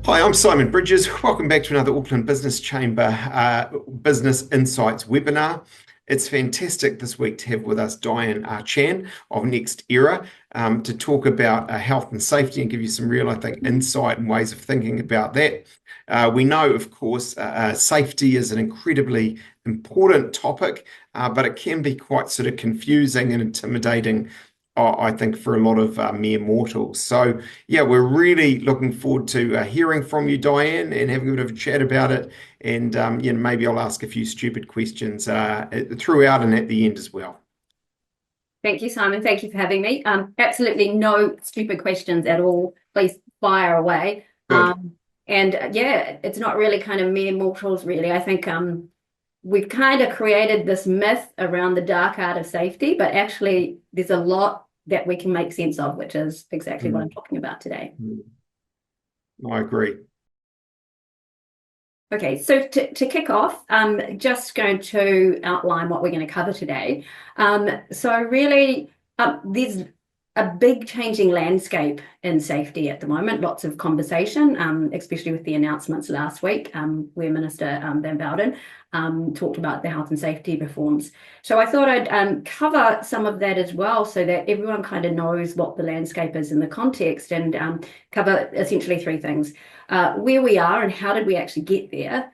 Hi, I'm Simon Bridges. Welcome back to another Auckland Business Chamber Business Insights webinar. It's fantastic this week to have with us Diane Ah-Chan of NextEra to talk about health and safety and give you some real, I think, insight and ways of thinking about that. We know, of course, safety is an incredibly important topic, but it can be quite sort of confusing and intimidating, I think, for a lot of mere mortals. So, yeah, we're really looking forward to hearing from you, Diane, and having a bit of a chat about it. And maybe I'll ask a few stupid questions throughout and at the end as well. Thank you, Simon. Thank you for having me. Absolutely no stupid questions at all. Please fire away. Good. Yeah, it's not really kind of mere mortals, really. I think we've kind of created this myth around the dark art of safety, but actually there's a lot that we can make sense of, which is exactly what I'm talking about today. I agree. Okay, so to kick off, I'm just going to outline what we're going to cover today. So really, there's a big changing landscape in safety at the moment. Lots of conversation, especially with the announcements last week, where Minister Van Bowden talked about the health and safety reforms. So I thought I'd cover some of that as well, so that everyone kind of knows what the landscape is in the context, and cover essentially three things: where we are and how did we actually get there,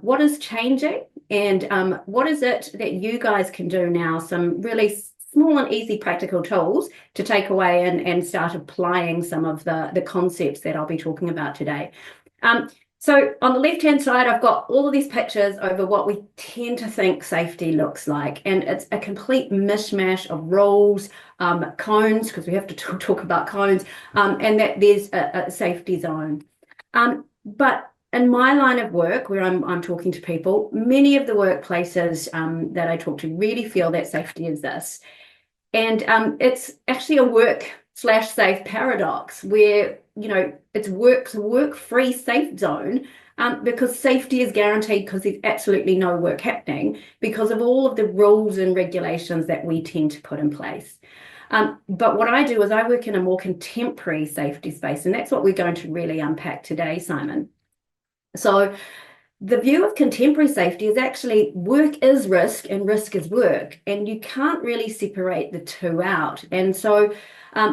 what is changing, and what is it that you guys can do now, some really small and easy practical tools to take away and start applying some of the concepts that I'll be talking about today. So on the left-hand side, I've got all of these pictures over what we tend to think safety looks like. And it's a complete mishmash of rules, cones, because we have to talk about cones, and that there's a safety zone. But in my line of work, where I'm talking to people, many of the workplaces that I talk to really feel that safety is this. And it's actually a work/safe paradox where, it's work-free safe zone, because safety is guaranteed because there's absolutely no work happening because of all of the rules and regulations that we tend to put in place. But what I do is I work in a more contemporary safety space, and that's what we're going to really unpack today, Simon. So the view of contemporary safety is actually work is risk and risk is work, and you can't really separate the two out. And so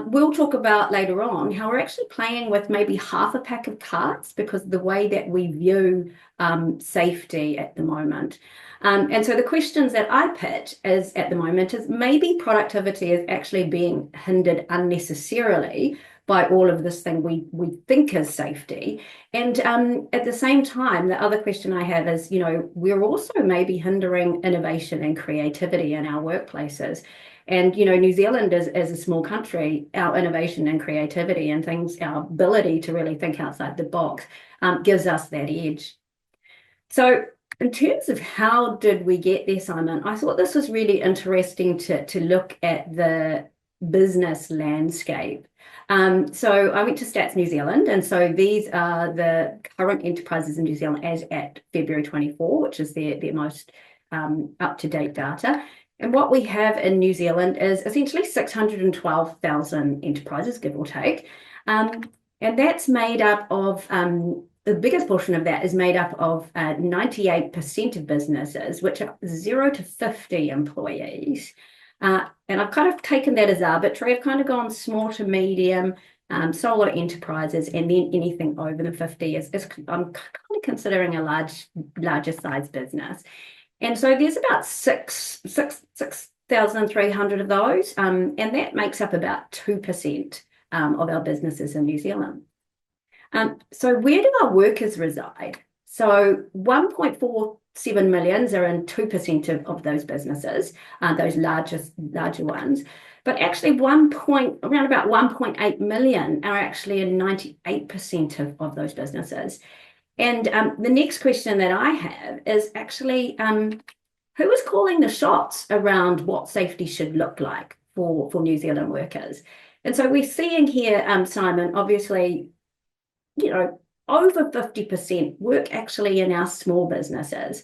we'll talk about later on how we're actually playing with maybe half a pack of cards because of the way that we view safety at the moment. And so the questions that I put is at the moment is maybe productivity is actually being hindered unnecessarily by all of this thing we think is safety. And at the same time, the other question I have is, we're also maybe hindering innovation and creativity in our workplaces. And, New Zealand is a small country, our innovation and creativity and things, our ability to really think outside the box gives us that edge. So in terms of how did we get there, Simon, I thought this was really interesting to look at the business landscape. So I went to Stats New Zealand, and so these are the current enterprises in New Zealand as at February 24, which is their most up-to-date data. And what we have in New Zealand is essentially 612,000 enterprises, give or take. And that's made up of, the biggest portion of that is made up of 98% of businesses, which are 0 to 50 employees. And I've kind of taken that as arbitrary. I've kind of gone small to medium, solo enterprises, and then anything over the 50 is I'm kind of considering a larger size business. And so there's about 6,300 of those, and that makes up about 2% of our businesses in New Zealand. So where do our workers reside? So 1.47 million are in 2% of those businesses, those larger ones. But actually around about 1.8 million are actually in 98% of those businesses. And the next question that I have is actually, who is calling the shots around what safety should look like for New Zealand workers? And so we're seeing here, Simon, obviously, over 50% work actually in our small businesses,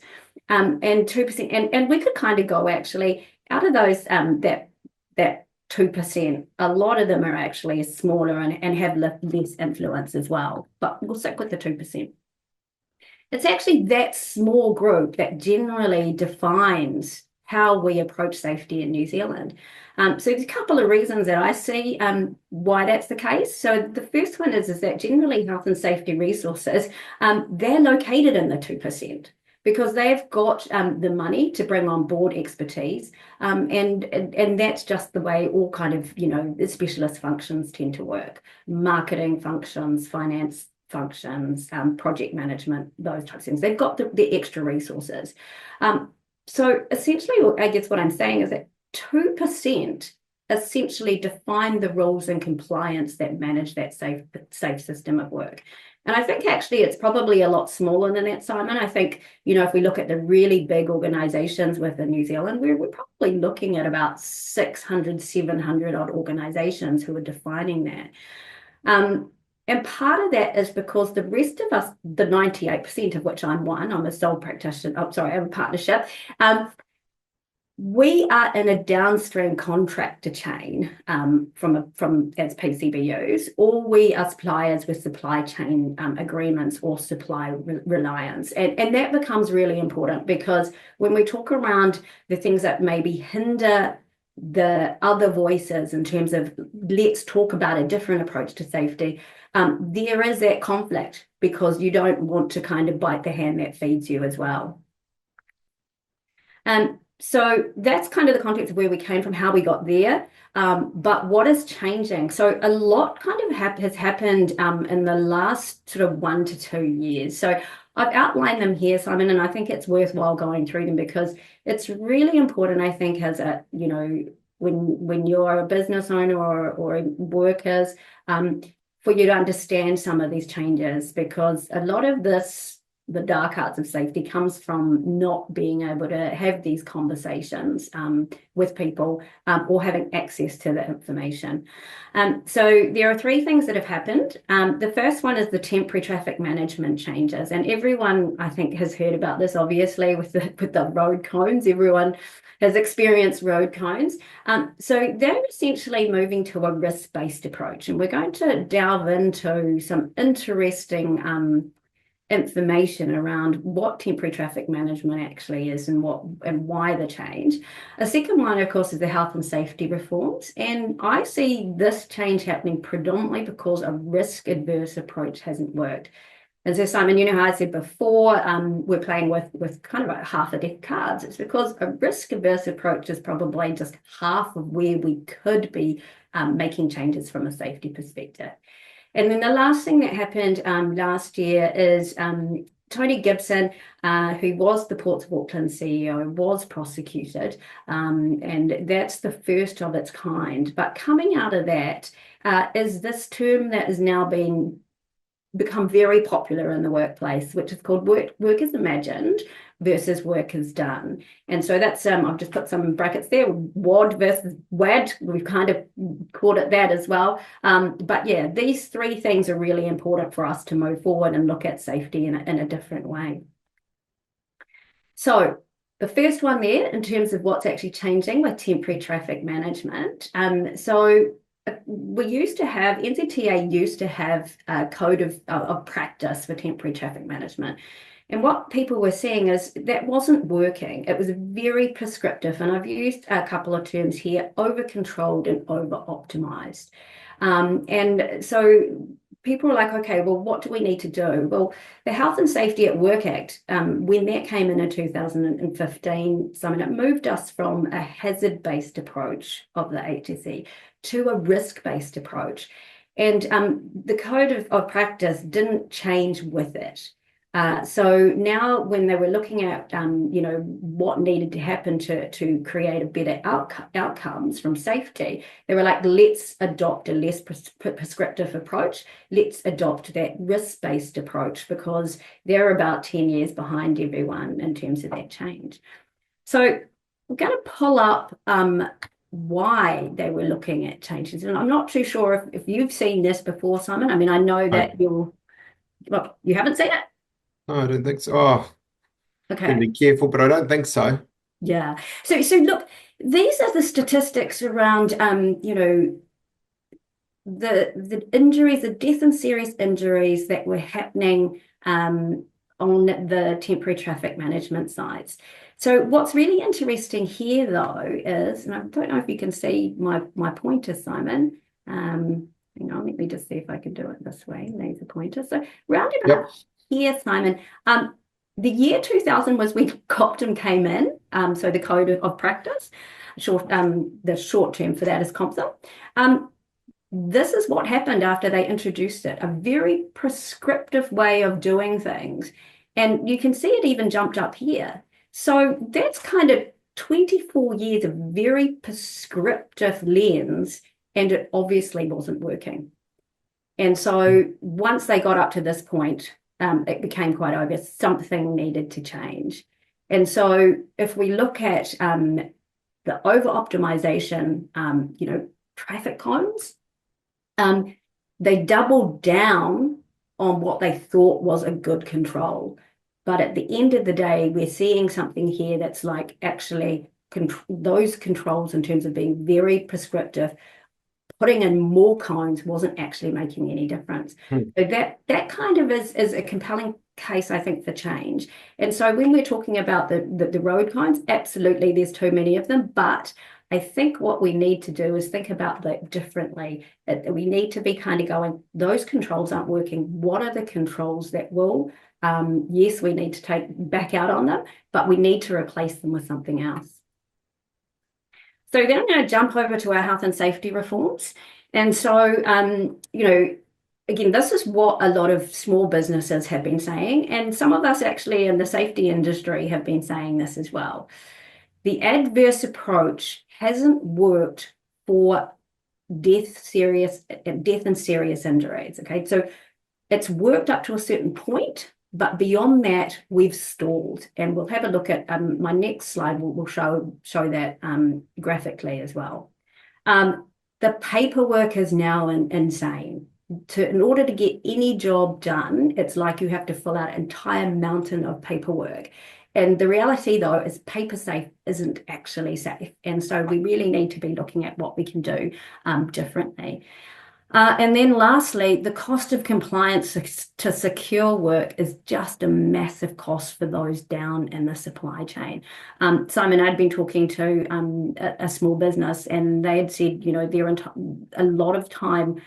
and 2%, and we could kind of go actually out of those that 2%. A lot of them are actually smaller and have less influence as well, but we'll stick with the 2%. It's actually that small group that generally defines how we approach safety in New Zealand. So there's a couple of reasons that I see why that's the case. So the first one is that generally health and safety resources, they're located in the 2% because they've got the money to bring on board expertise. And that's just the way all kind of, specialist functions tend to work. Marketing functions, finance functions, project management, those types of things. They've got the extra resources. So essentially, I guess what I'm saying is that 2% essentially define the rules and compliance that manage that safe system of work. And I think actually it's probably a lot smaller than that, Simon. I think, if we look at the really big organizations within New Zealand, we're probably looking at about 600, 700 odd organizations who are defining that. And part of that is because the rest of us, the 98% of which I'm one, I'm a sole practitioner, I'm a partnership, we are in a downstream contractor chain from as PCBUs, or we are suppliers with supply chain agreements or supply reliance. And that becomes really important because when we talk around the things that maybe hinder the other voices in terms of let's talk about a different approach to safety, there is that conflict because you don't want to kind of bite the hand that feeds you as well. So that's kind of the context of where we came from, how we got there. But what is changing? So a lot kind of has happened in the last sort of 1 to 2 years. So I've outlined them here, Simon, and I think it's worthwhile going through them because it's really important, I think, as a, when you're a business owner or workers, for you to understand some of these changes because a lot of this, the dark arts of safety comes from not being able to have these conversations with people or having access to the information. So there are 3 things that have happened. The first one is the temporary traffic management changes. And everyone, I think, has heard about this, obviously, with the road cones. Everyone has experienced road cones. So they're essentially moving to a risk-based approach. And we're going to delve into some interesting information around what temporary traffic management actually is and why the change. A second one, of course, is the health and safety reforms. And I see this change happening predominantly because a risk-adverse approach hasn't worked. And so, Simon, how I said before, we're playing with kind of like half a deck of cards. It's because a risk-averse approach is probably just half of where we could be making changes from a safety perspective. And then the last thing that happened last year is Tony Gibson, who was the Ports of Auckland CEO, was prosecuted. And that's the first of its kind. But coming out of that is this term that is now become very popular in the workplace, which is called work as imagined versus work as done. And so that's, I've just put some brackets there, WAD versus WAD. We've kind of called it that as well. But yeah, these 3 things are really important for us to move forward and look at safety in a different way. So the first one there, in terms of what's actually changing with temporary traffic management. NZTA used to have a code of practice for temporary traffic management. And what people were seeing is that wasn't working. It was very prescriptive. And I've used a couple of terms here, over-controlled and over-optimized. And so people are like, okay, well, what do we need to do? Well, the Health and Safety at Work Act, when that came in 2015, Simon, it moved us from a hazard-based approach of the HSE to a risk-based approach. And the code of practice didn't change with it. So now when they were looking at, what needed to happen to create a better outcomes from safety, they were like, let's adopt a less prescriptive approach. Let's adopt that risk-based approach because they're about 10 years behind everyone in terms of that change. So I'm going to pull up why they were looking at changes. And I'm not too sure if you've seen this before, Simon. I mean, I know that you haven't seen it? No, I don't think so. Oh, Okay. better be careful, but I don't think so. Yeah. So look, These are the statistics around, the injuries, the death and serious injuries that were happening on the temporary traffic management sites. So what's really interesting here, though, is, and I don't know if you can see my pointer, Simon. Hang on, let me just see if I can do it this way. Laser pointer. So round about Yep. here, Simon. The year 2000 was when COPTM came in. So the Code of Practice, the short term for that is COPTM. This is what happened after they introduced it, a very prescriptive way of doing things. And you can see it even jumped up here. So that's kind of 24 years of very prescriptive lens, and it obviously wasn't working. And so once they got up to this point, it became quite obvious something needed to change. And so if we look at the over-optimization, traffic cones, they doubled down on what they thought was a good control. But at the end of the day, we're seeing something here that's like actually those controls in terms of being very prescriptive, putting in more cones wasn't actually making any difference. Hmm. So that kind of is a compelling case, I think, for change. And so when we're talking about the road cones, absolutely, there's too many of them. But I think what we need to do is think about that differently. We need to be kind of going, those controls aren't working. What are the controls that will? Yes, we need to take back out on them, but we need to replace them with something else. So then I'm going to jump over to our health and safety reforms. And so, again, this is what a lot of small businesses have been saying. And some of us actually in the safety industry have been saying this as well. The adverse approach hasn't worked for death and serious injuries. Okay, so it's worked up to a certain point, but beyond that, we've stalled. And we'll have a look at my next slide. Will show that graphically as well. The paperwork is now insane. In order to get any job done, it's like you have to fill out an entire mountain of paperwork. And the reality, though, is paper safe isn't actually safe. And so we really need to be looking at what we can do differently. And then lastly, the cost of compliance to secure work is just a massive cost for those down in the supply chain. Simon, I'd been talking to a small business, and they had said, a lot of time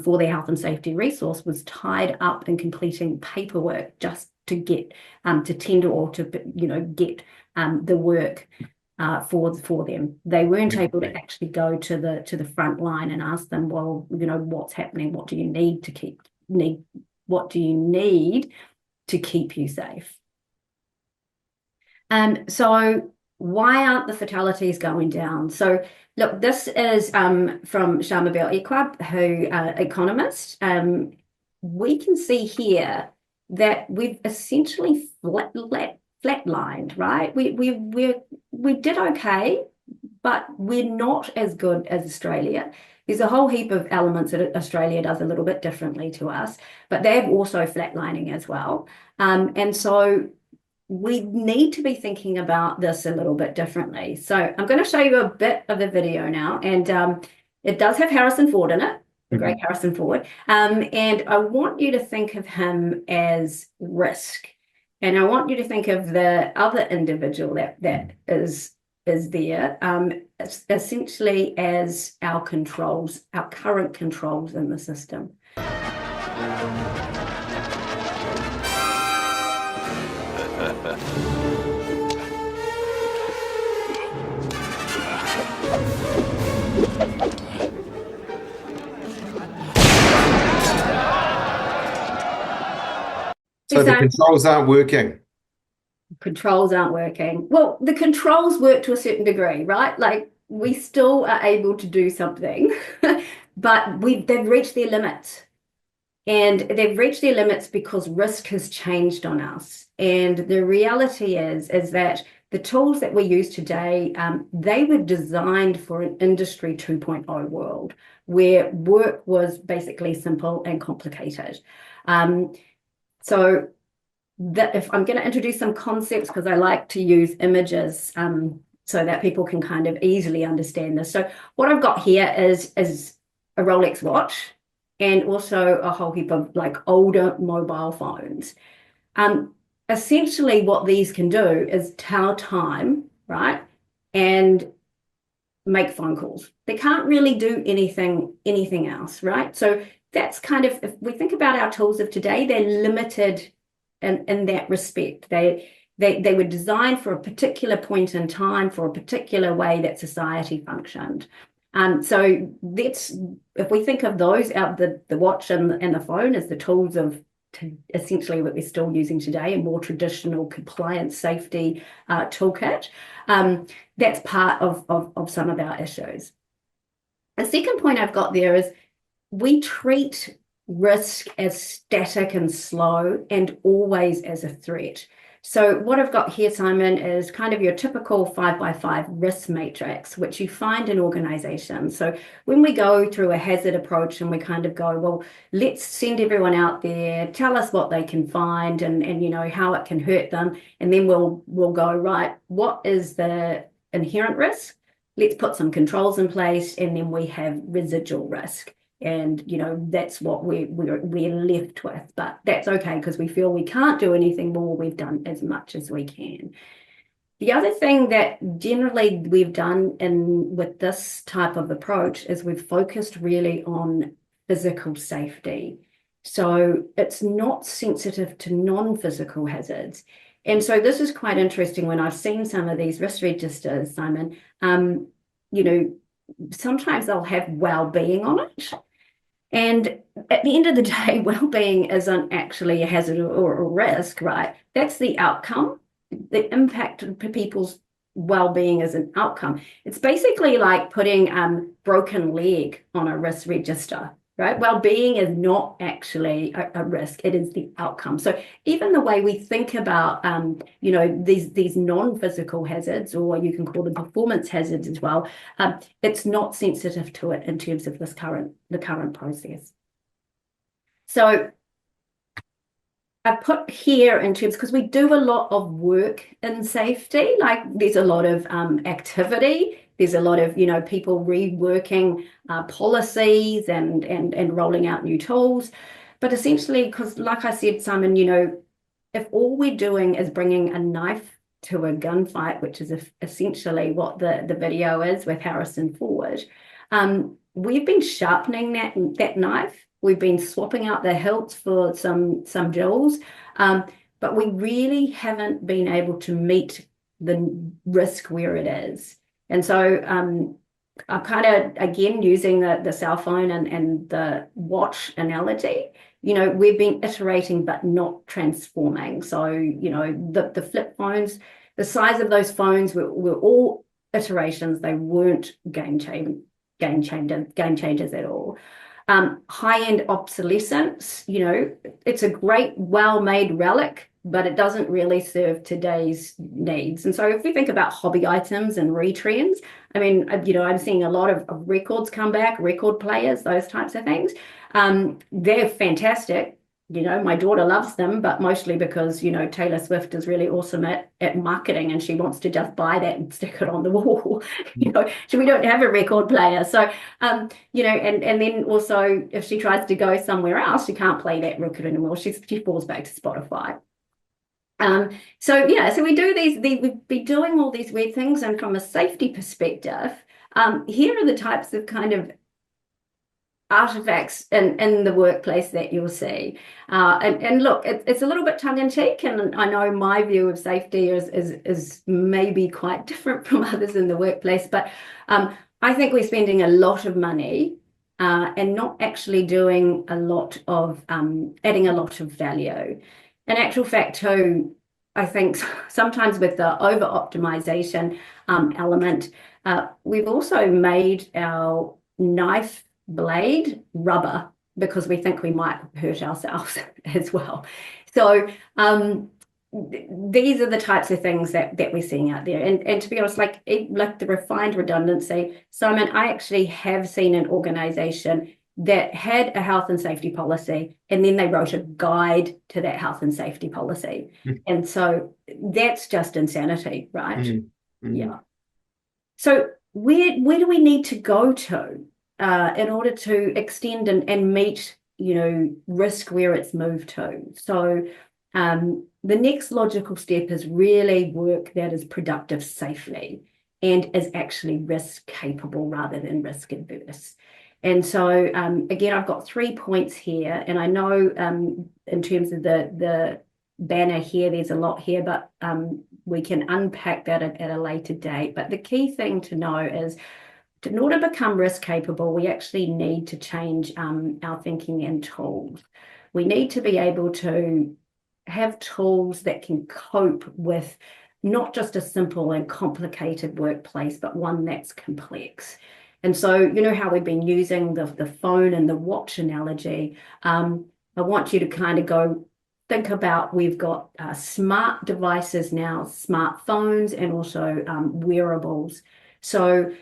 for their health and safety resource was tied up in completing paperwork just to get to tender or to get the work for them. They weren't able to actually go to the front line and ask them, well, what's happening? What do you need what do you need to keep you safe? So why aren't the fatalities going down? So look, this is from Shamabel Equab, who economist. We can see here that we've essentially flatlined, right? We did okay, but we're not as good as Australia. There's a whole heap of elements that Australia does a little bit differently to us, but they're also flatlining as well. And so we need to be thinking about this a little bit differently. So I'm going to show you a bit of the video now, and it does have Harrison Ford in it, the great Harrison Ford. And I want you to think of him as risk. And I want you to think of the other individual that is there, essentially as our controls, our current controls in the system. So the controls aren't working. Controls aren't working. Well, the controls work to a certain degree, right? Like we still are able to do something, but they've reached their limits. And they've reached their limits because risk has changed on us. And the reality is that the tools that we use today, they were designed for an Industry 2.0 world where work was basically simple and complicated. So that if I'm going to introduce some concepts, because I like to use images so that people can kind of easily understand this. So what I've got here is a Rolex watch and also a whole heap of like older mobile phones. Um, Essentially what these can do is tell time, right? And make phone calls. They can't really do anything else, right? So that's kind of, if we think about our tools of today, they're limited in that respect. They were designed for a particular point in time, for a particular way that society functioned. So that's, if we think of those out, the watch and the phone as the tools of essentially what we're still using today, a more traditional compliance safety toolkit. That's part of some of our issues. The second point I've got there is we treat risk as static and slow and always as a threat. So what I've got here, Simon, is kind of your typical 5x5 risk matrix, which you find in organizations. So when we go through a hazard approach and we kind of go, well, let's send everyone out there, tell us what they can find and you know how it can hurt them. And then we'll go, right, what is the inherent risk? Let's put some controls in place, and then we have residual risk. And you know that's what we're left with, but that's okay because we feel we can't do anything more. We've done as much as we can. The other thing that generally we've done with this type of approach is we've focused really on physical safety. So it's not sensitive to non-physical hazards. And so this is quite interesting when I've seen some of these risk registers, Simon. You know, sometimes they'll have well-being on it. And at the end of the day, well-being isn't actually a hazard or a risk, right? That's the outcome. The impact of people's well-being is an outcome. It's basically like putting broken leg on a risk register, right? Well-being is not actually a risk. It is the outcome. So even the way we think about, you know, these non-physical hazards, or you can call them performance hazards as well, it's not sensitive to it in terms of the current process. So I put here in terms, because we do a lot of work in safety, like there's a lot of activity, there's a lot of, you know, people reworking policies and rolling out new tools. But essentially, because like I said, Simon, you know, if all we're doing is bringing a knife to a gunfight, which is essentially what the video is with Harrison Ford, we've been sharpening that knife. We've been swapping out the hilts for some jewels, but we really haven't been able to meet the risk where it is. And so I'm kind of, again, using the cell phone and the watch analogy. You know, we've been iterating but not transforming. So, you know, the flip phones, the size of those phones were all iterations. They weren't game changers at all. High-end obsolescence, you know, it's a great, well-made relic, but it doesn't really serve today's needs. And so if we think about hobby items and retrends, I mean, you know, I'm seeing a lot of records come back, record players, those types of things. They're fantastic. You know, my daughter loves them, but mostly because, you know, Taylor Swift is really awesome at marketing and she wants to just buy that and stick it on the wall. You know, so we don't have a record player. So, you know, and then also if she tries to go somewhere else, she can't play that record anymore. She falls back to Spotify. So yeah, so we do we'd be doing all these weird things. And from a safety perspective, here are the types of kind of artifacts in the workplace that you'll see. And look, it's a little bit tongue-in-cheek, and I know my view of safety is maybe quite different from others in the workplace, but I think we're spending a lot of money and not actually doing a lot of adding a lot of value. In actual fact, too, I think sometimes with the over-optimization element, we've also made our knife blade rubber because we think we might hurt ourselves as well. So these are the types of things that we're seeing out there. And to be honest, like the refined redundancy, Simon, I actually have seen an organization that had a health and safety policy, and then they wrote a guide to that health and safety policy. And so that's just insanity, right? Mm-hmm. Yeah. So where do we need to go to in order to extend and meet, risk where it's moved to? So the next logical step is really work that is productive safely and is actually risk capable rather than risk adverse. And so again, I've got 3 points here, and I know in terms of the banner here, there's a lot here, but we can unpack that at a later date. But the key thing to know is, in order to become risk capable, we actually need to change our thinking and tools. We need to be able to have tools that can cope with not just a simple and complicated workplace, but one that's complex. And so, you know how we've been using the phone and the watch analogy. I want you to kind of go think about, we've got smart devices now, smartphones, and also wearables. So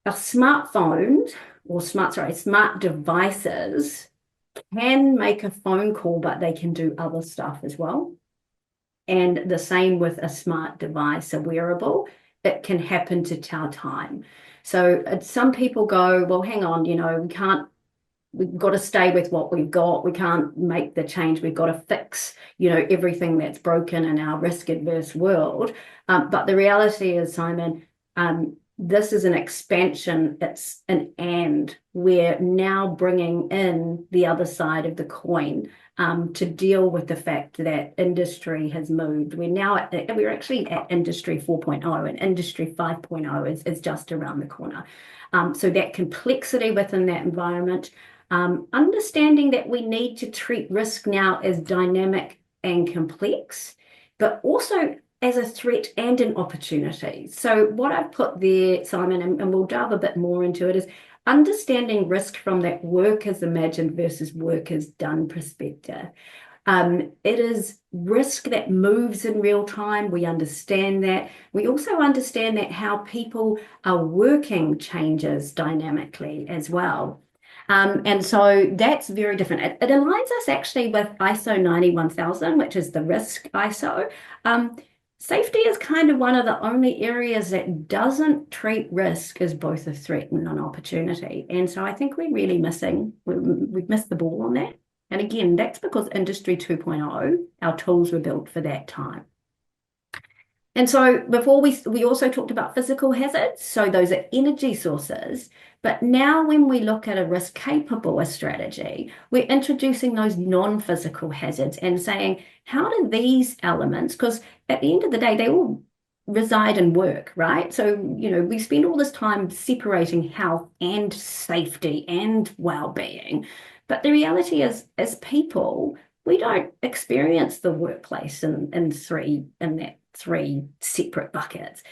our smartphones or smart devices can make a phone call, but they can do other stuff as well. And the same with a smart device, a wearable, it can happen to tell time. So some people go, well, hang on, we've got to stay with what we've got. We can't make the change. We've got to fix, everything that's broken in our risk adverse world. But the reality is, Simon, this is an expansion. It's an and. We're now bringing in the other side of the coin to deal with the fact that industry has moved. We're actually at Industry 4.0, and Industry 5.0 is just around the corner. So that complexity within that environment, understanding that we need to treat risk now as dynamic and complex, but also as a threat and an opportunity. So what I've put there, Simon, and we'll dive a bit more into it, is understanding risk from that work as imagined versus work as done perspective. It is risk that moves in real time. We understand that. We also understand that how people are working changes dynamically as well. And so that's very different. It aligns us actually with ISO 91000, which is the risk ISO. Safety is kind of one of the only areas that doesn't treat risk as both a threat and an opportunity. And so I think we've missed the ball on that. And again, that's because Industry 2.0, our tools were built for that time. And so before we also talked about physical hazards. So those are energy sources. But now when we look at a risk capable strategy, we're introducing those non-physical hazards and saying, how do these elements, because at the end of the day, they all reside in work, right? So, we spend all this time separating health and safety and well-being. But the reality is, as people, we don't experience the workplace in that three separate buckets.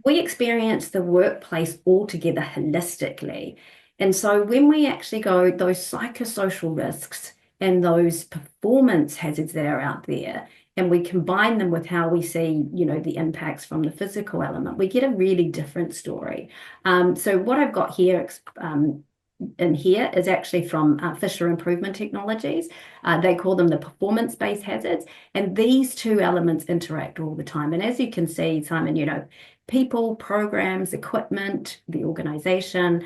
We experience the workplace altogether holistically. And so when we actually go those psychosocial risks and those performance hazards that are out there, and we combine them with how we see, the impacts from the physical element, we get a really different story. So what I've got here in here is actually from Fisher Improvement Technologies. They call them the performance-based hazards. And these two elements interact all the time. And as you can see, Simon, people, programs, equipment, the organization,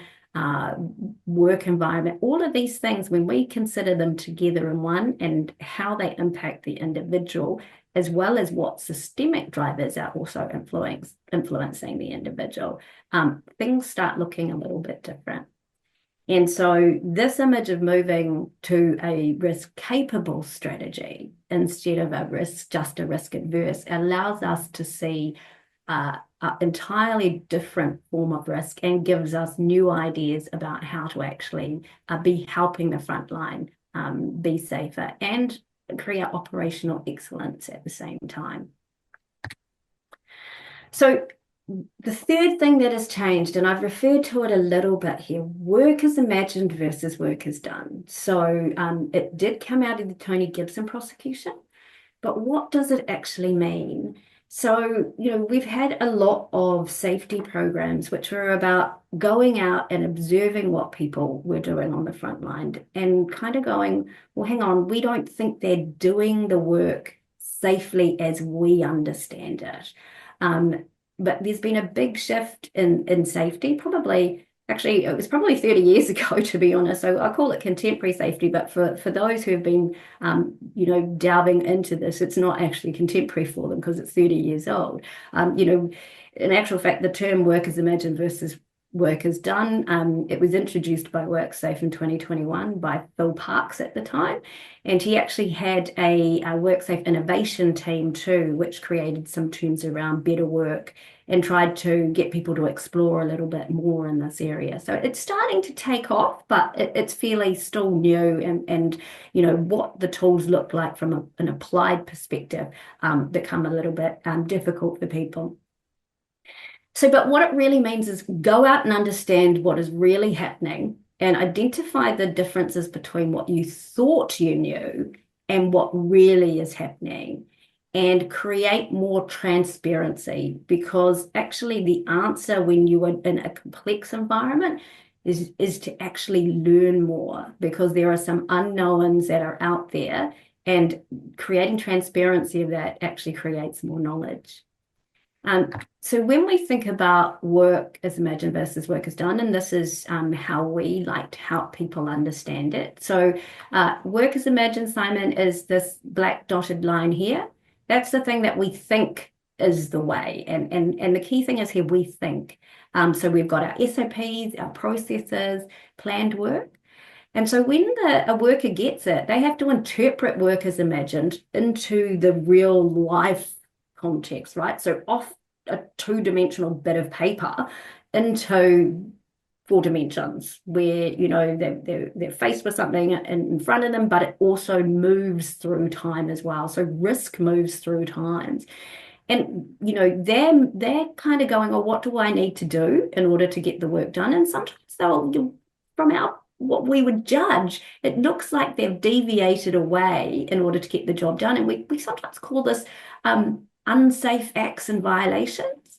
work environment, all of these things, when we consider them together in one and how they impact the individual, as well as what systemic drivers are also influencing the individual, things start looking a little bit different. And so this image of moving to a risk-capable strategy instead of just a risk-adverse allows us to see an entirely different form of risk and gives us new ideas about how to actually be helping the front line be safer and create operational excellence at the same time. So the third thing that has changed, and I've referred to it a little bit here, work is imagined versus work is done. So it did come out of the Tony Gibson prosecution, but what does it actually mean? So, we've had a lot of safety programs which were about going out and observing what people were doing on the front line and kind of going, well, hang on, we don't think they're doing the work safely as we understand it. but there's been a big shift in safety, probably. Actually, it was probably 30 years ago, to be honest. So I call it contemporary safety, but for those who have been, delving into this, it's not actually contemporary for them because it's 30 years old. In actual fact, the term work as imagined versus work as done, it was introduced by WorkSafe in 2021 by Phil Parks at the time. And he actually had a WorkSafe innovation team too, which created some terms around better work and tried to get people to explore a little bit more in this area. So it's starting to take off, but it's fairly still new, and what the tools look like from an applied perspective become a little bit difficult for people. So, but what it really means is go out and understand what is really happening and identify the differences between what you thought you knew and what really is happening, and create more transparency, because actually the answer when you are in a complex environment is to actually learn more, because there are some unknowns that are out there, and creating transparency of that actually creates more knowledge. So when we think about work as imagined versus work as done, and this is how we like to help people understand it. So work as imagined, Simon, is this black dotted line here. That's the thing that we think is the way. And the key thing is here, we think. So we've got our SOPs, our processes, planned work. And so when a worker gets it, they have to interpret work as imagined into the real life context, right? So off a two-dimensional bit of paper into four dimensions, where they're faced with something in front of them, but it also moves through time as well. So risk moves through times. And they're kind of going, oh, what do I need to do in order to get the work done? And sometimes from our what we would judge, it looks like they've deviated away in order to get the job done. And we sometimes call this unsafe acts and violations.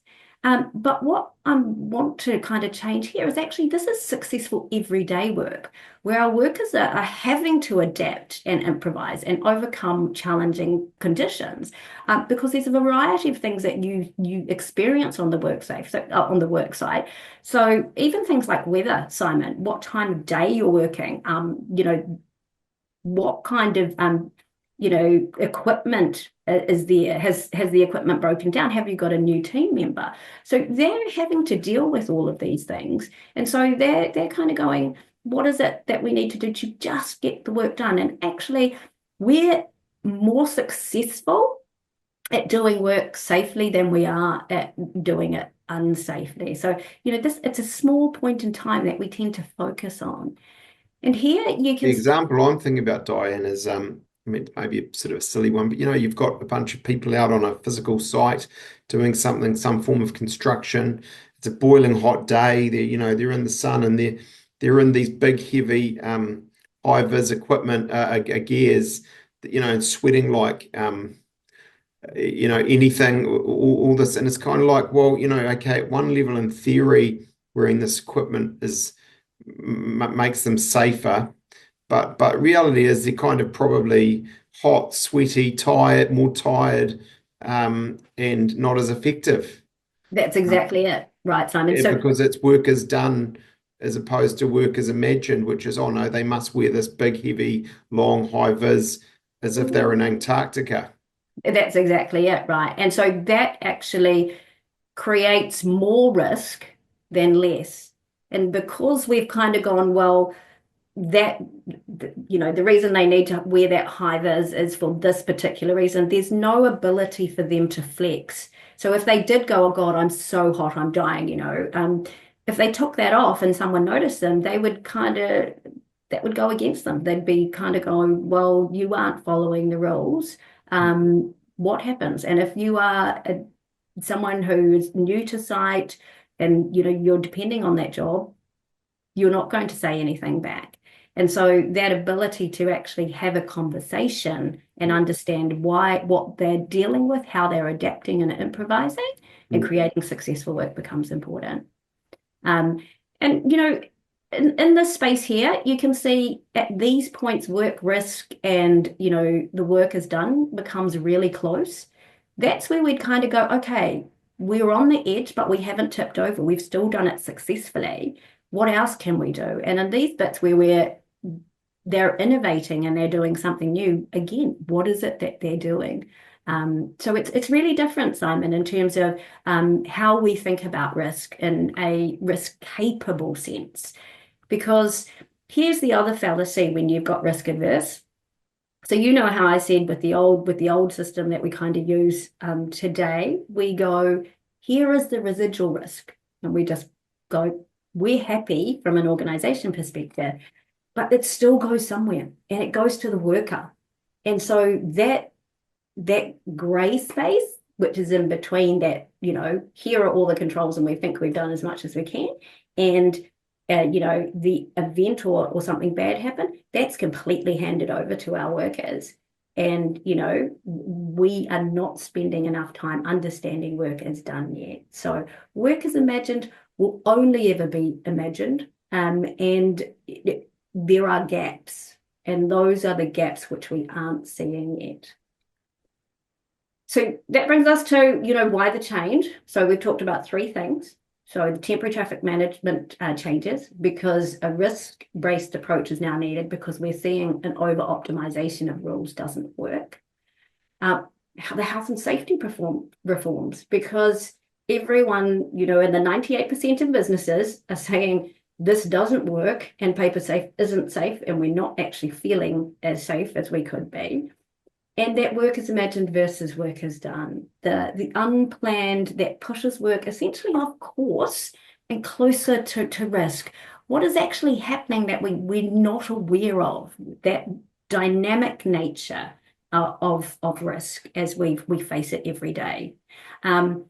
But what I want to kind of change here is actually this is successful everyday work, where our workers are having to adapt and improvise and overcome challenging conditions, because there's a variety of things that you experience on the on the work site. So even things like weather, Simon, what time of day you're working, what kind of equipment is there? Has the equipment broken down? Have you got a new team member? So they're having to deal with all of these things. And so they're kind of going, what is it that we need to do to just get the work done? And actually, we're more successful at doing work safely than we are at doing it unsafely. So, it's a small point in time that we tend to focus on. And here you The can. example I'm thinking about, Diane, is I mean, maybe a sort of a silly one, but you've got a bunch of people out on a physical site doing something, some form of construction. It's a boiling hot day. They're in the sun, and they're in these big, heavy, high vis equipment, gears, and sweating like anything, all this, and it's kind of like, well, okay, at one level in theory, wearing this equipment makes them safer. But reality is they're kind of probably hot, sweaty, tired, more tired, and not as effective. That's Um, exactly it, right, Simon? So because it's work is done as opposed to work as imagined, which is, oh no, they must wear this big, heavy, long, high vis as if they're in Antarctica. that's exactly it, right? And so that actually creates more risk than less. And because we've kind of gone, well, that the reason they need to wear that high vis is for this particular reason, there's no ability for them to flex. So if they did go, oh God, I'm so hot, I'm dying, if they took that off and someone noticed them, they would that would go against them. They'd be kind of going, well, you aren't following the rules. What happens? And if you are someone who is new to site, and you're depending on that job, you're not going to say anything back. And so that ability to actually have a conversation and understand what they're dealing with, how they're adapting and improvising and creating successful work becomes important. And in this space here, you can see at these points, work risk and the work is done becomes really close. That's where we'd kind of go, okay, we're on the edge, but we haven't tipped over. We've still done it successfully. What else can we do? And in these bits where they're innovating and they're doing something new, again, what is it that they're doing? So it's really different, Simon, in terms of how we think about risk in a risk capable sense. Because here's the other fallacy when you've got risk adverse. So you know how I said with the old system that we kind of use today, we go, here is the residual risk, and we just go, we're happy from an organization perspective, but it still goes somewhere, and it goes to the worker. And so that gray space, which is in between that, here are all the controls, and we think we've done as much as we can, and the event or something bad happened, that's completely handed over to our workers. And, we are not spending enough time understanding work as done yet. So work as imagined will only ever be imagined. And there are gaps, and those are the gaps which we aren't seeing yet. So that brings us to, why the change. So we've talked about three things. So the temporary traffic management changes because a risk-based approach is now needed because we're seeing an over-optimization of rules doesn't work. The health and safety reforms, because everyone, and the 98% of businesses are saying this doesn't work and paper safe isn't safe, and we're not actually feeling as safe as we could be. And that work is imagined versus work is done. The unplanned that pushes work essentially off course and closer to risk. What is actually happening that we're not aware of? That dynamic nature of risk as we face it every day. And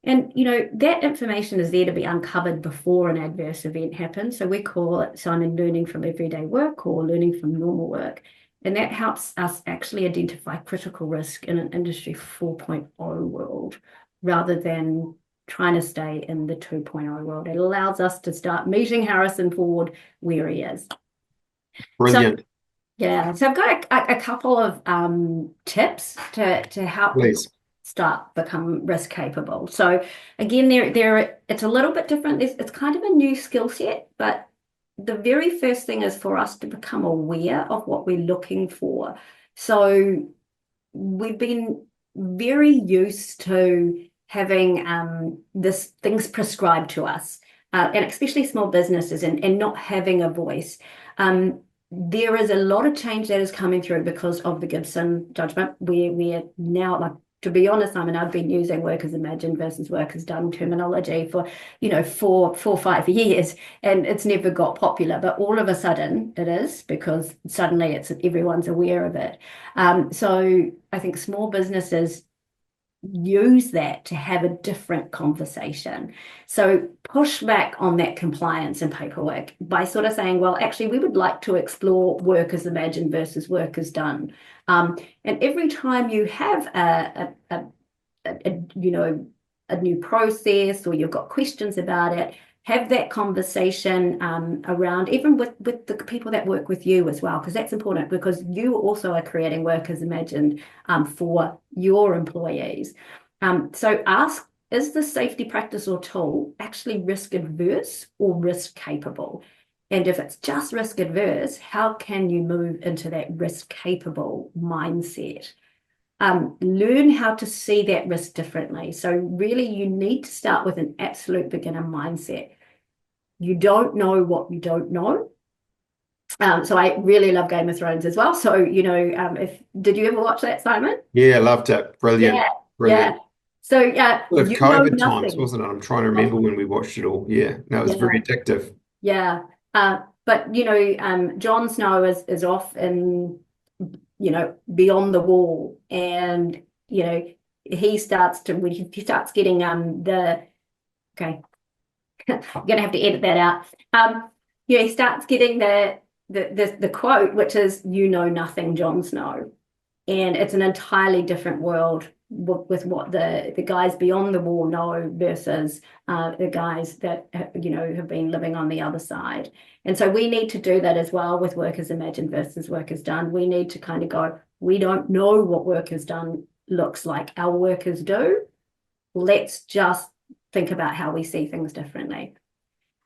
that information is there to be uncovered before an adverse event happens. So we call it, Simon, learning from everyday work or learning from normal work. And that helps us actually identify critical risk in an Industry 4.0 world rather than trying to stay in the 2.0 world. It allows us to start meeting Harrison Ford where he is. Brilliant. So I've got a couple of tips to help become risk capable. So again, it's a little bit different. It's kind of a new skill set, but the very first thing is for us to become aware of what we're looking for. So we've been very used to having this things prescribed to us, and especially small businesses and not having a voice. There is a lot of change that is coming through because of the Gibson judgment. We're now, like, to be honest, I've been using work as imagined versus work as done terminology for, 4 or 5 years, and it's never got popular. But all of a sudden it is, because suddenly everyone's aware of it. So I think small businesses use that to have a different conversation. So push back on that compliance and paperwork by sort of saying, well, actually, we would like to explore work as imagined versus work as done. And every time you have a new process, or you've got questions about it, have that conversation around, even with the people that work with you as well, because that's important, because you also are creating work as imagined for your employees. So ask, is the safety practice or tool actually risk adverse or risk capable? And if it's just risk adverse, how can you move into that risk capable mindset? Learn how to see that risk differently. So really, you need to start with an absolute beginner mindset. You don't know what you don't know. So I really love Game of Thrones as well. So, did you ever watch that, Simon? Yeah, loved it. Brilliant. Yeah, Brilliant. yeah. So Well, of you know COVID times, nothing. wasn't it? I'm trying to remember when we watched it all. Yeah, no, it was very Yeah, addictive. yeah. But Jon Snow is off in, beyond the wall, and he starts getting okay. I'm gonna have to edit that out. He starts getting the quote, which is, "You know nothing, Jon Snow," and it's an entirely different world with what the guys beyond the wall know versus the guys that have been living on the other side. And so we need to do that as well with work as imagined versus work as done. We need to kind of go, we don't know what work as done looks like. Our workers do. let's just think about how we see things differently.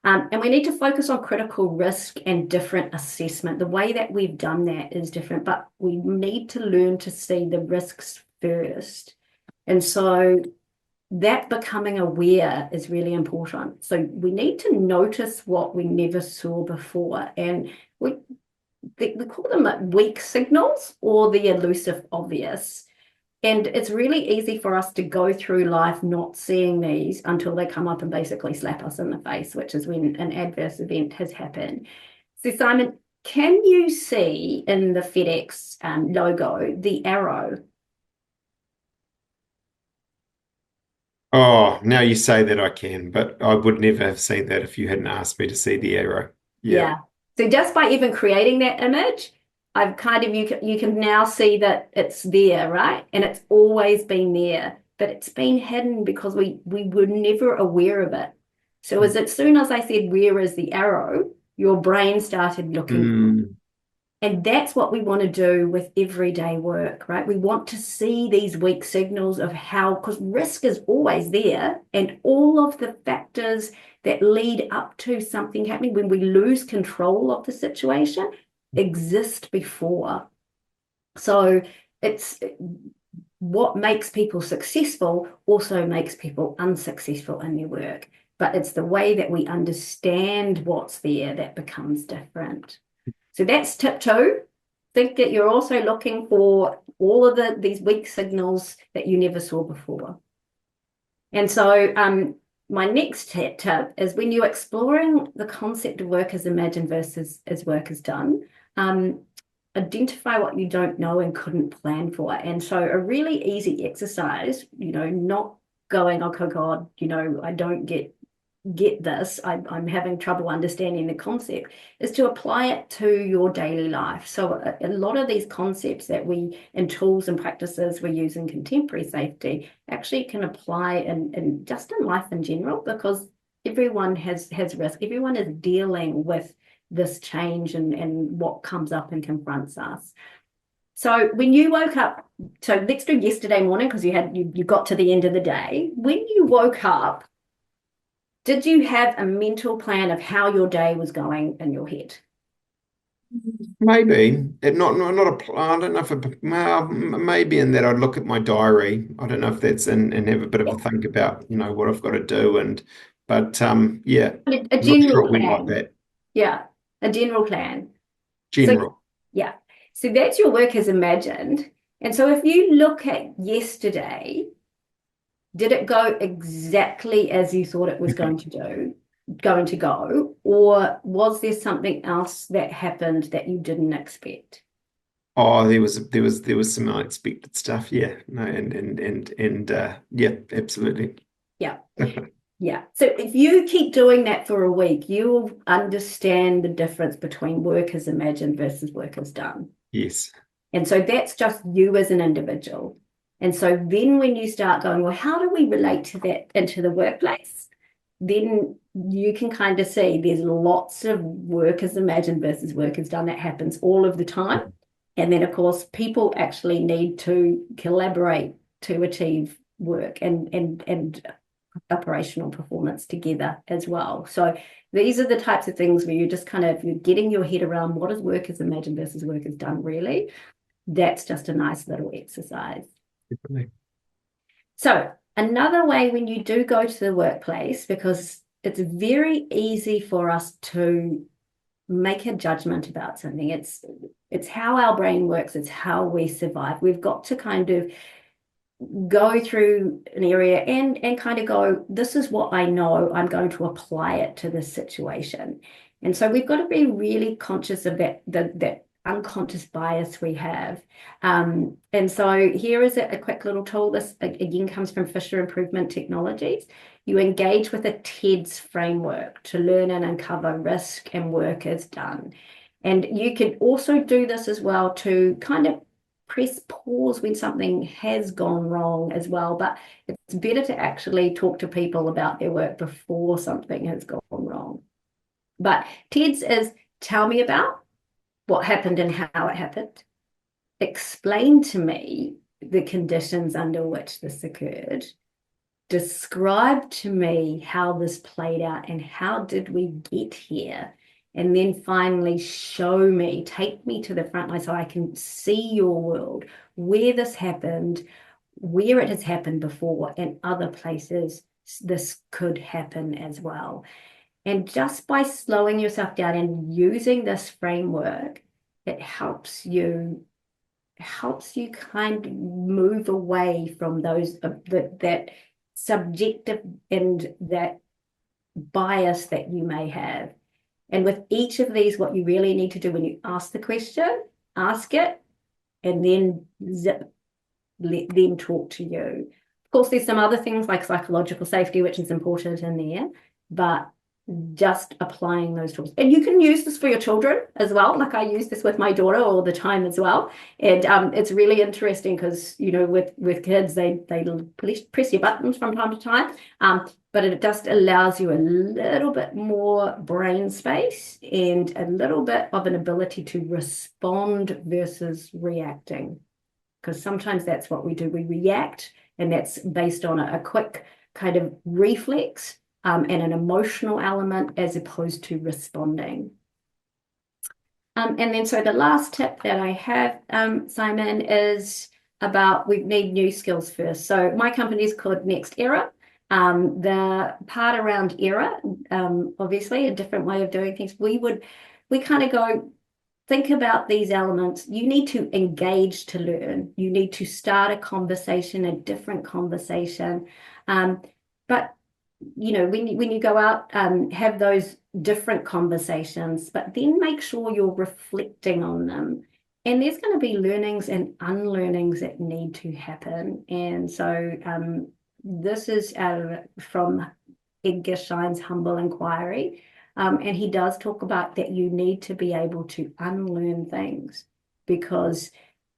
And we need to focus on critical risk and different assessment. The way that we've done that is different, but we need to learn to see the risks first. And so that becoming aware is really important. So we need to notice what we never saw before. And we call them weak signals or the elusive obvious. And it's really easy for us to go through life not seeing these until they come up and basically slap us in the face, which is when an adverse event has happened. So, Simon, can you see in the FedEx logo the arrow? Oh, now you say that I can, but I would never have seen that if you hadn't asked me to see the arrow. Yeah. Yeah. So just by even creating that image, I've kind of you can now see that it's there, right? And it's always been there, but it's been hidden because we were never aware of it. So as soon as I said, where is the arrow, your brain started looking. Mm. And that's what we want to do with everyday work, right? We want to see these weak signals of how, because risk is always there, and all of the factors that lead up to something happening when we lose control of the situation exist before. So it's what makes people successful also makes people unsuccessful in their work. But it's the way that we understand what's there that becomes different. So that's tip two. Think that you're also looking for all of these weak signals that you never saw before. And so my next tip is when you're exploring the concept of work as imagined versus as work as done, identify what you don't know and couldn't plan for. And so a really easy exercise, not going, oh God, I don't get this, I'm having trouble understanding the concept, is to apply it to your daily life. So a lot of these concepts that we and tools and practices we use in contemporary safety actually can apply in just in life in general, because everyone has risk. Everyone is dealing with this change and what comes up and confronts us. So when you woke up, so let's do yesterday morning, because you got to the end of the day. When you woke up, did you have a mental plan of how your day was going in your head? Maybe not a plan. I don't know if well, maybe in that I'd look at my diary. I don't know if that's and have a bit of a think about what I've got to do but yeah, A I'm not general sure it went like plan. that. Yeah, a general plan. So, General. yeah. So that's your work as imagined. And so if you look at yesterday, did it go exactly as you thought it was going to go, or was there something else that happened that you didn't expect? Oh, there was some unexpected stuff. Yeah, no, and yeah, absolutely. Yeah. Yeah. So if you keep doing that for a week, you'll understand the difference between work as imagined versus work as done. Yes. And so that's just you as an individual. And so then when you start going, well, how do we relate to that into the workplace? Then you can kind of see there's lots of work as imagined versus work as done that happens all of the time. And then, of course, people actually need to collaborate to achieve work and operational performance together as well. So these are the types of things where you're getting your head around what is work as imagined versus work as done really. That's just a nice little exercise. Definitely. So another way when you do go to the workplace, because it's very easy for us to make a judgment about something. It's how our brain works. It's how we survive. We've got to kind of go through an area and kind of go, this is what I know. I'm going to apply it to this situation. And so we've got to be really conscious of that unconscious bias we have. And so here is a quick little tool. This again comes from Fisher Improvement Technologies. You engage with a TEDS framework to learn and uncover risk and work as done. And you can also do this as well to kind of press pause when something has gone wrong as well. But it's better to actually talk to people about their work before something has gone wrong. But TEDS is tell me about what happened and how it happened. Explain to me the conditions under which this occurred. describe to me how this played out and how did we get here? And then finally show me, take me to the front line so I can see your world, where this happened, where it has happened before, and other places this could happen as well. And just by slowing yourself down and using this framework, it helps you kind of move away from those that subjective and that bias that you may have. And with each of these, what you really need to do when you ask the question, ask it, and then let them talk to you. Of course, there's some other things like psychological safety, which is important in there, but just applying those tools. And you can use this for your children as well. Like I use this with my daughter all the time as well. And it's really interesting because, with kids, they press your buttons from time to time. But it just allows you a little bit more brain space and a little bit of an ability to respond versus reacting. Because sometimes that's what we do. We react, and that's based on a quick kind of reflex and an emotional element as opposed to responding. And then so the last tip that I have, Simon, is about we need new skills first. So my company is called NextEra. The part around era, obviously a different way of doing things. We kind of go, think about these elements. You need to engage to learn. You need to start a conversation, a different conversation. But when you go out, have those different conversations, but then make sure you're reflecting on them. And there's going to be learnings and unlearnings that need to happen. And so this is from Edgar Schein's Humble Inquiry. And he does talk about that you need to be able to unlearn things, because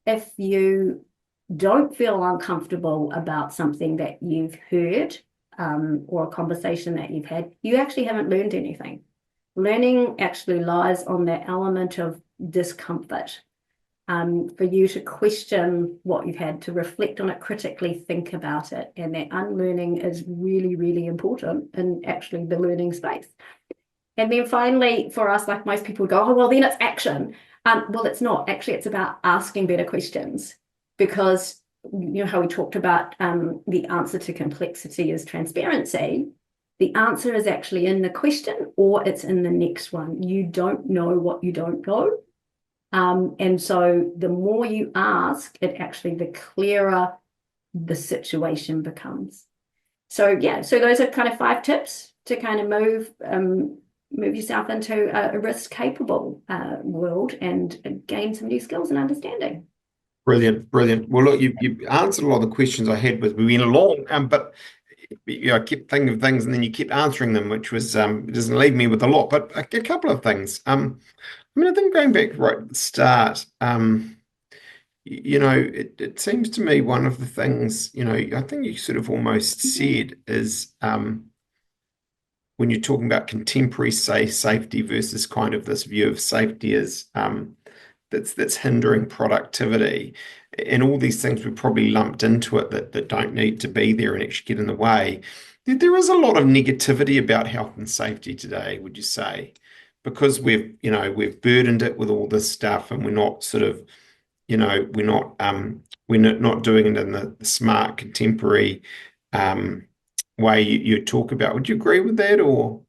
if you don't feel uncomfortable about something that you've heard or a conversation that you've had, you actually haven't learned anything. Learning actually lies on the element of discomfort. For you to question what you've had, to reflect on it critically, think about it. And that unlearning is really, really important in actually the learning space. And then finally, for us, like most people go, oh, well, then it's action. Well, it's not. Actually, it's about asking better questions, because how we talked about the answer to complexity is transparency. The answer is actually in the question, or it's in the next one. You don't know what you don't know. And so the more you ask, the clearer the situation becomes. So those are kind of 5 tips to kind of move yourself into a risk-capable world and gain some new skills and understanding. Brilliant, brilliant. Well, look, you answered a lot of the questions I had we went along, but I kept thinking of things, and then you kept answering them, which was doesn't leave me with a lot. But a couple of things. I think going back right at the start, it seems to me one of the things, I think you sort of almost said is when you're talking about contemporary, say, safety versus kind of this view of safety as that's hindering productivity, and all these things we've probably lumped into it that don't need to be there and actually get in the way. There is a lot of negativity about health and safety today, would you say? Because we've burdened it with all this stuff, and we're not sort of, we're not doing it in the smart contemporary way you talk about. Would you agree with that, or?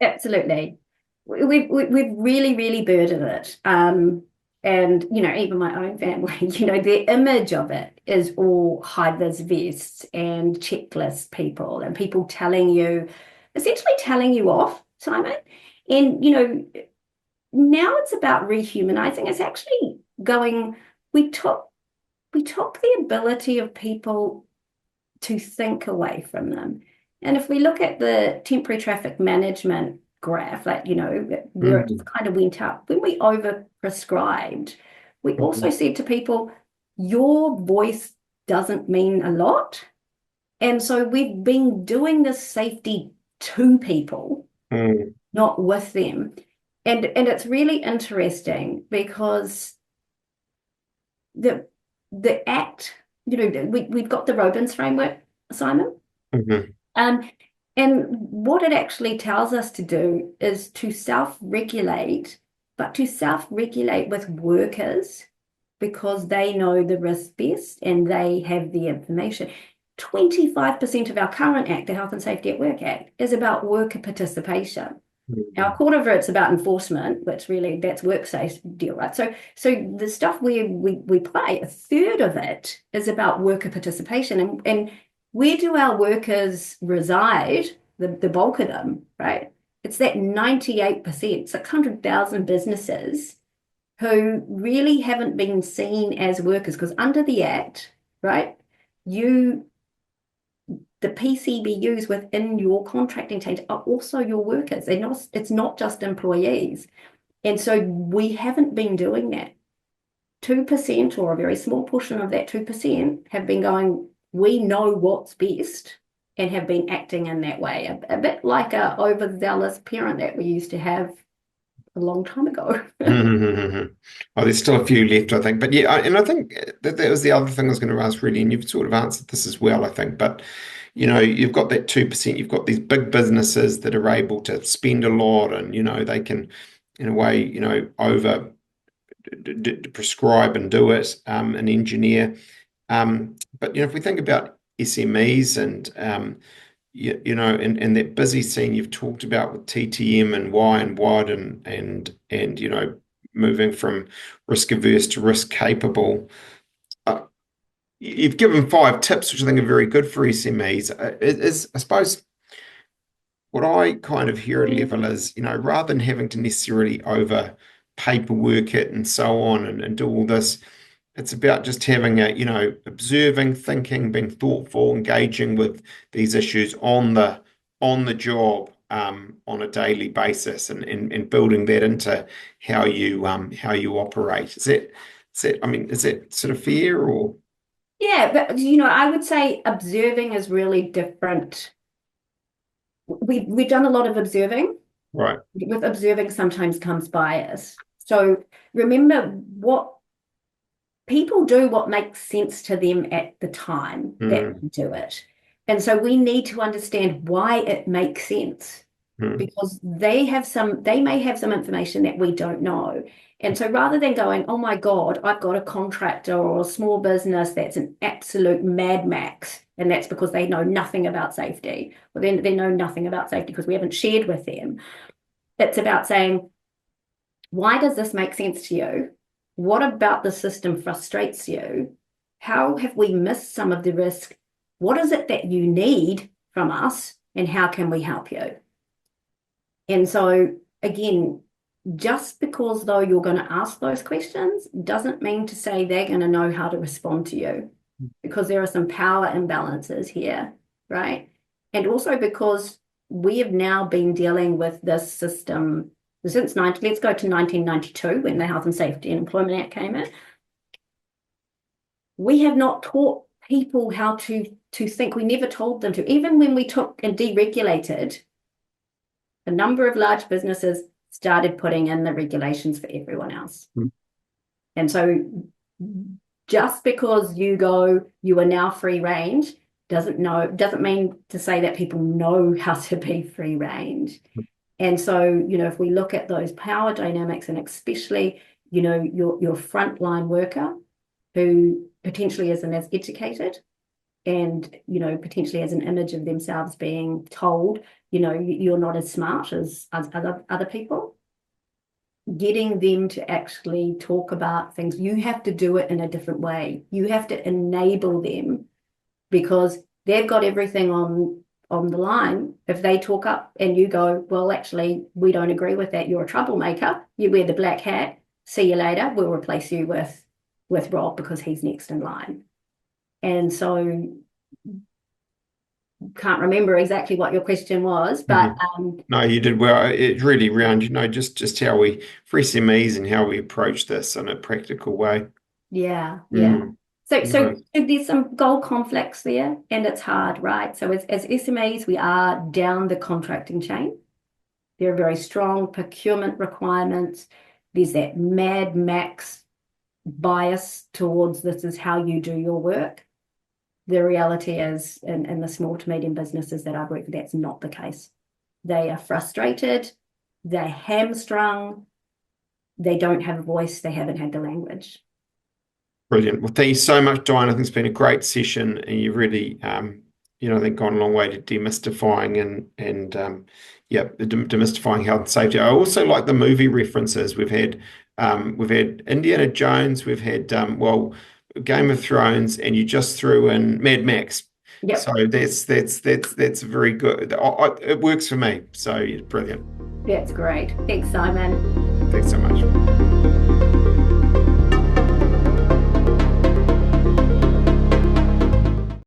Absolutely. We've really, really burdened it. And, even my own family, the image of it is all high-vis vests and checklist people and people essentially telling you off, Simon. And, now it's about rehumanizing. It's actually we took the ability of people to think away from them. And if we look at the temporary traffic management graph, where it kind of went up, when we overprescribed, we also said to people, your voice doesn't mean a lot. And so we've been doing this safety to people, not with them. And it's really interesting because the act, we've got the Robbins framework, Simon. Mhm. Um, and what it actually tells us to do is to self-regulate, but to self-regulate with workers because they know the risk best and they have the information. 25% of our current Act, the Health and Safety at Work Act, is about worker participation. Now, a Mhm. quarter of it's about enforcement, which really that's workplace deal, right? So the stuff where we play, a third of it is about worker participation. And where do our workers reside? The bulk of them, right? It's that 98%, 600,000 businesses who really haven't been seen as workers because under the Act, right, you the PCBUs within your contracting teams are also your workers. It's not just employees. And so we haven't been doing that. 2% or a very small portion of that 2% have been going, we know what's best and have been acting in that way. A bit like a overzealous parent that we used to have a long time ago. Mhm. Oh, there's still a few left, I think. But yeah, and I think that was the other thing I was going to ask, really, and you've sort of answered this as well, I think. But you've got that 2%, you've got these big businesses that are able to spend a lot, and they can, in a way, over prescribe and do it, and engineer. But if we think about SMEs and and that busy scene you've talked about with TTM and why and what and moving from risk averse to risk capable. Uh, you've given 5 tips, which I think are very good for SMEs. I suppose what I kind of hear at level is, rather than having to necessarily over paperwork it and so on and do all this, it's about just having observing, thinking, being thoughtful, engaging with these issues on the job, on a daily basis, and building that into how you operate. I mean, is that sort of fair or Yeah, but I would say observing is really different. We've done a lot of observing. right? With observing sometimes comes bias. So remember what people do what makes sense to them at the time that Mm, they do it. And so we need to understand why it makes sense mm, because they may have some information that we don't know. And so rather than going, oh my God, I've got a contractor or a small business that's an absolute mad max, and that's because they know nothing about safety, well, then they know nothing about safety because we haven't shared with them. It's about saying, why does this make sense to you? What about the system frustrates you? How have we missed some of the risk? What is it that you need from us? And how can we help you? And so, again, just because though you're going to ask those questions doesn't mean to say they're going to know how to respond to you because there are some power imbalances here, right? And also because we have now been dealing with this system since let's go to 1992 when the Health and Safety and Employment Act came in. We have not taught people how to think. We never told them to. Even when we took and deregulated, a number of large businesses started putting in the regulations for everyone else. mm, And so just because you are now free range doesn't mean to say that people know how to be free range. And so, if we look at those power dynamics and especially, your frontline worker who potentially isn't as educated and, potentially has an image of themselves being told, you're not as smart as other people, getting them to actually talk about things. You have to do it in a different way. You have to enable them because they've got everything on the line. If they talk up and you go, well, actually, we don't agree with that. You're a troublemaker. You wear the black hat. See you later. We'll replace you with Rob because he's next in line. And so can't remember exactly what your question was, but mm. No, you did well. It's really around, just how we, for SMEs and how we approach this in a practical way. yeah, yeah. Mm, So nice. there's some goal conflicts there, and it's hard, right? So as SMEs, we are down the contracting chain. There are very strong procurement requirements. There's that mad max bias towards this is how you do your work. the reality is in the small to medium businesses that I've worked with, that's not the case. They are frustrated, they're hamstrung, they don't have a voice, they haven't had the language. Brilliant. Well, thank you so much, Diane. I think it's been a great session, and you've really, I think gone a long way to demystifying and yeah, demystifying health and safety. I also like the movie references. We've had Indiana Jones, we've had Game of Thrones, and you just threw in Mad Max. Yep. So that's very good. It works for me. So yeah, brilliant. That's great. Thanks, Simon. Thanks so much.